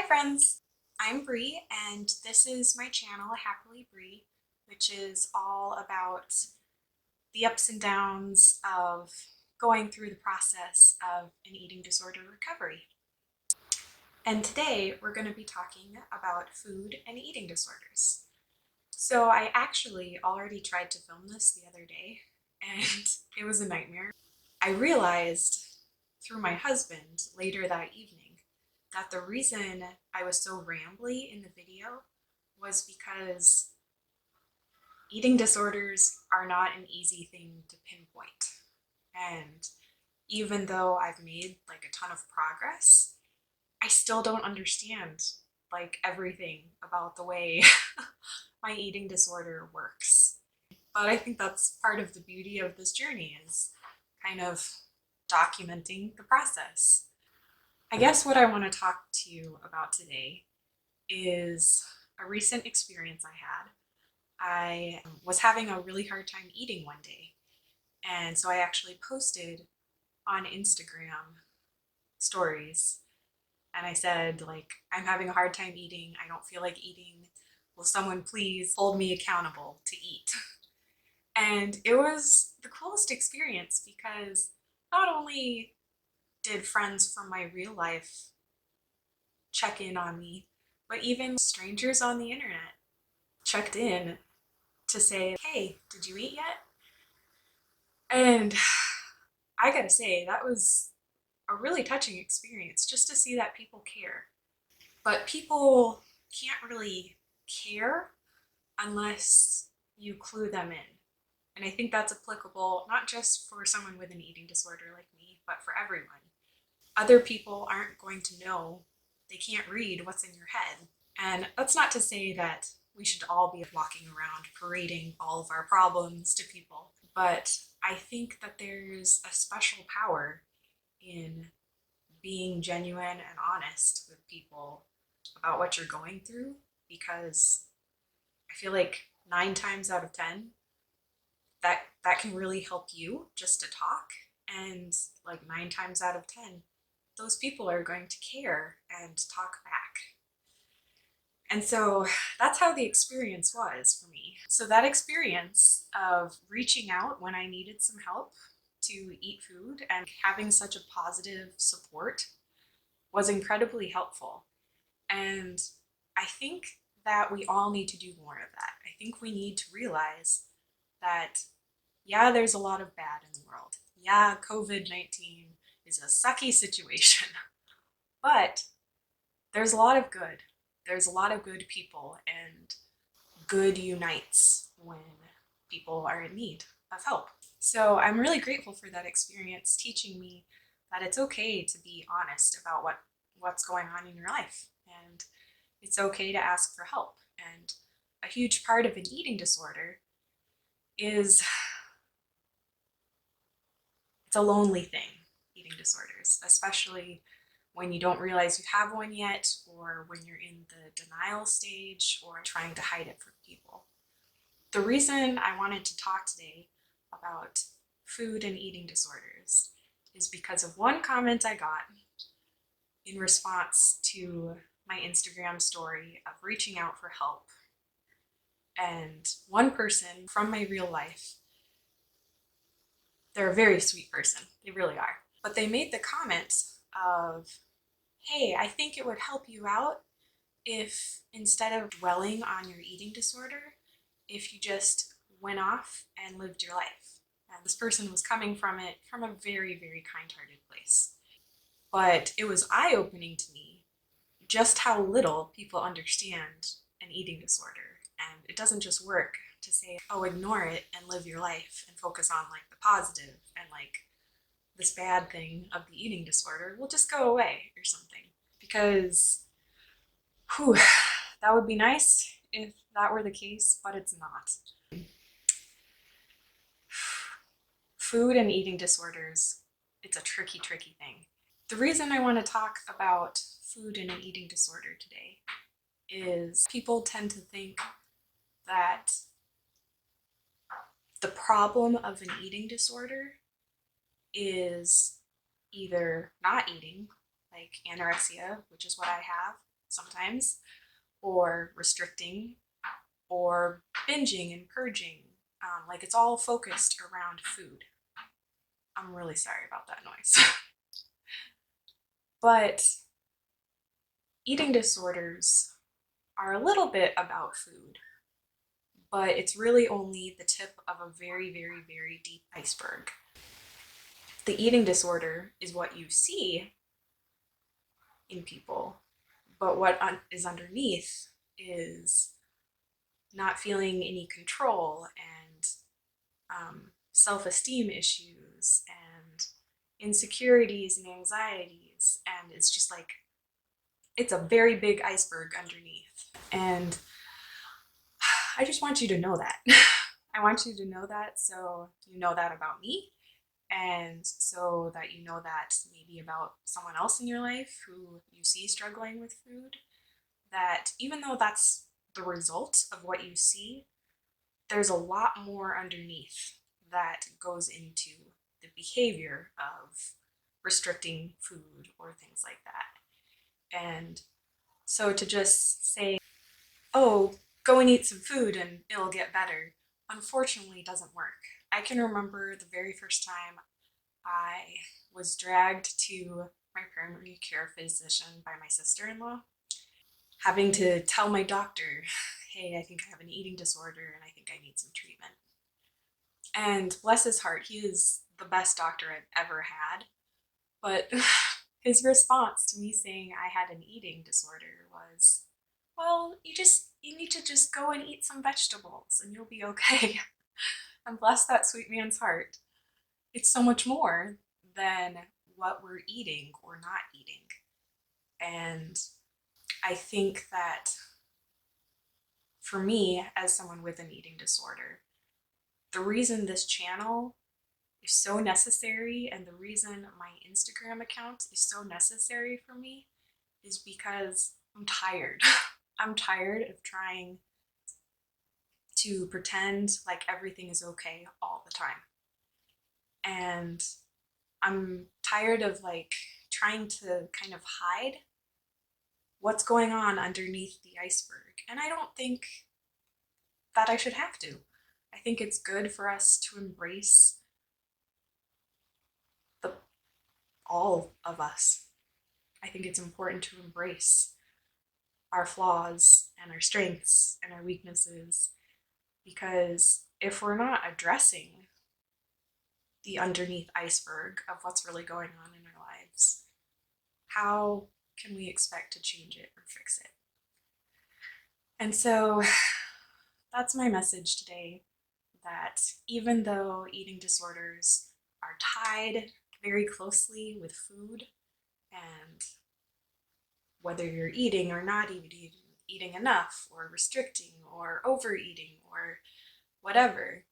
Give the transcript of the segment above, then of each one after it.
friends, I'm Bree and this is my channel, Happily Bree, which is all about the ups and downs of going through the process of an eating disorder recovery. And today we're going to be talking about food and eating disorders. So I actually already tried to film this the other day and it was a nightmare. I realized through my husband later that evening that the reason I was so rambly in the video was because eating disorders are not an easy thing to pinpoint. And even though I've made like a ton of progress, I still don't understand like everything about the way my eating disorder works. But I think that's part of the beauty of this journey, is kind of documenting the process. I guess what I want to talk to you about today is a recent experience I had. I was having a really hard time eating one day, and so I actually posted on Instagram stories and I said, like, I'm having a hard time eating, I don't feel like eating, will someone please hold me accountable to eat? And it was the coolest experience because not only did friends from my real life check in on me, but even strangers on the internet checked in to say, hey, did you eat yet? And I gotta say, that was a really touching experience just to see that people care. But people can't really care unless you clue them in. And I think that's applicable not just for someone with an eating disorder like me, but for everyone. Other people aren't going to know, they can't read what's in your head. And that's not to say that we should all be walking around parading all of our problems to people, but I think that there's a special power in being genuine and honest with people about what you're going through, because I feel like 9 times out of 10, that can really help you just to talk, and like 9 times out of 10, those people are going to care and talk back. And so that's how the experience was for me. So that experience of reaching out when I needed some help to eat food and having such a positive support was incredibly helpful. And I think that we all need to do more of that. I think we need to realize that, yeah, there's a lot of bad in the world. Yeah, COVID-19 is a sucky situation, but there's a lot of good. There's a lot of good people, and good unites when people are in need of help. So I'm really grateful for that experience, teaching me that it's okay to be honest about what's going on in your life, and it's okay to ask for help. And a huge part of an eating disorder is it's a lonely thing, eating disorders, especially when you don't realize you have one yet, or when you're in the denial stage or trying to hide it from people. The reason I wanted to talk today about food and eating disorders is because of one comment I got in response to my Instagram story of reaching out for help. And one person from my real life, they're a very sweet person, they really are, but they made the comment of, hey, I think it would help you out if instead of dwelling on your eating disorder, if you just went off and lived your life. And this person was coming from it from a very, very kind-hearted place. But it was eye-opening to me just how little people understand an eating disorder. And it doesn't just work to say, oh, ignore it and live your life and focus on like the positive, and like this bad thing of the eating disorder will just go away or something. Because, whew, that would be nice if that were the case, but it's not. Food and eating disorders, it's a tricky, tricky thing. The reason I want to talk about food and an eating disorder today is people tend to think that the problem of an eating disorder is either not eating, like anorexia, which is what I have, sometimes, or restricting, or binging and purging. Like it's all focused around food. I'm really sorry about that noise. But eating disorders are a little bit about food, but it's really only the tip of a very, very, very deep iceberg. The eating disorder is what you see in people, but what is underneath is not feeling any control and self-esteem issues and insecurities and anxieties, and it's just like it's a very big iceberg underneath. And I just want you to know that. I want you to know that, so you know that about me, and so that you know that maybe about someone else in your life who you see struggling with food, that even though that's the result of what you see, there's a lot more underneath that goes into the behavior of restricting food or things like that. And so to just say, oh, go and eat some food and it'll get better, unfortunately doesn't work. I can remember the very first time I was dragged to my primary care physician by my sister-in-law, having to tell my doctor, hey, I think I have an eating disorder and I think I need some treatment. And bless his heart, he is the best doctor I've ever had. But his response to me saying I had an eating disorder was, well, you need to just go and eat some vegetables and you'll be okay. And bless that sweet man's heart. It's so much more than what we're eating or not eating. And I think that for me, as someone with an eating disorder, the reason this channel is so necessary and the reason my Instagram account is so necessary for me is because I'm tired. I'm tired of trying to pretend like everything is okay all the time. And I'm tired of like trying to kind of hide what's going on underneath the iceberg. And I don't think that I should have to. I think it's good for us to embrace all of us. I think it's important to embrace our flaws and our strengths and our weaknesses, because if we're not addressing the underneath iceberg of what's really going on in our lives, how can we expect to change it or fix it? And so that's my message today, that even though eating disorders are tied very closely with food, and whether you're eating or not eating enough or restricting or overeating or whatever,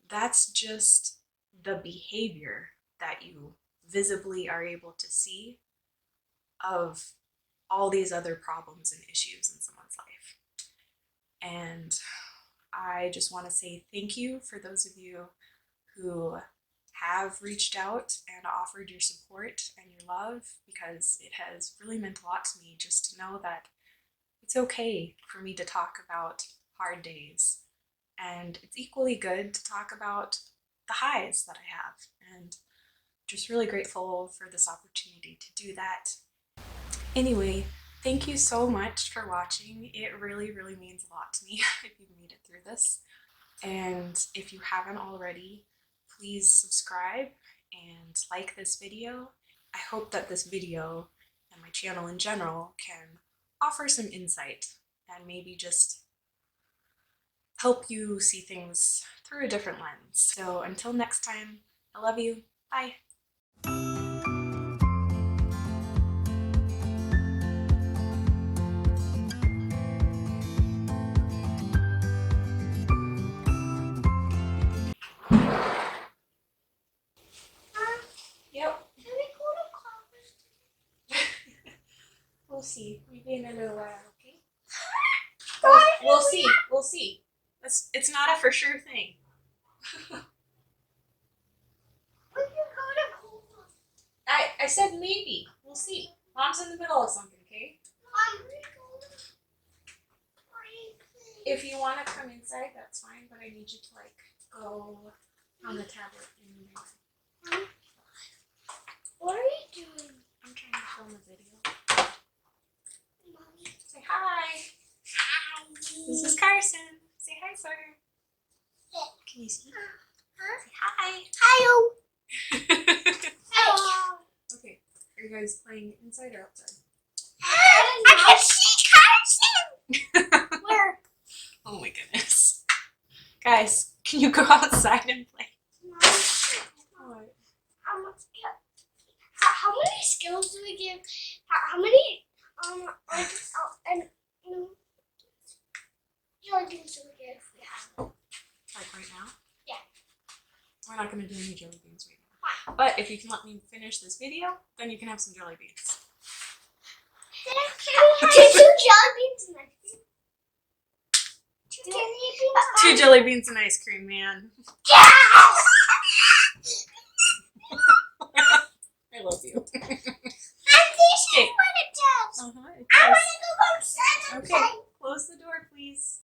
that's just the behavior that you visibly are able to see of all these other problems and issues in someone's life. And I just want to say thank you for those of you who have reached out and offered your support and your love, because it has really meant a lot to me just to know that it's okay for me to talk about hard days, and it's equally good to talk about the highs that I have, and just really grateful for this opportunity to do that. Anyway, thank you so much for watching. It really, really means a lot to me if you've made it through this. And if you haven't already, please subscribe and like this video. I hope that this video and my channel in general can offer some insight and maybe just help you see things through a different lens. So until next time, I love you. Bye. Yep. Can we go to college? We'll see. Maybe in a little while, okay? We'll see. We'll see. It's not a for sure thing. I said maybe. We'll see. Mom's in the middle of something, okay? If you want to come inside, that's fine, but I need you to like go on the tablet in there. What are you doing? I'm trying to film a video. Mommy. Say hi. Hi. This is Carson. Say hi, sir. Can you see? Say hi. Hello. Hello. Okay, are you guys playing inside or outside? I can see Carson. Where? Oh my goodness. Guys, can you go outside and play? What? How many skills do we give? How many jelly beans do we get if we have? Like right now? Yeah. We're not going to do any jelly beans right now. But if you can let me finish this video, then you can have some jelly beans. Can we have 2 jelly beans and ice cream? 2 jelly beans. 2 jelly beans and ice cream, man. Yes!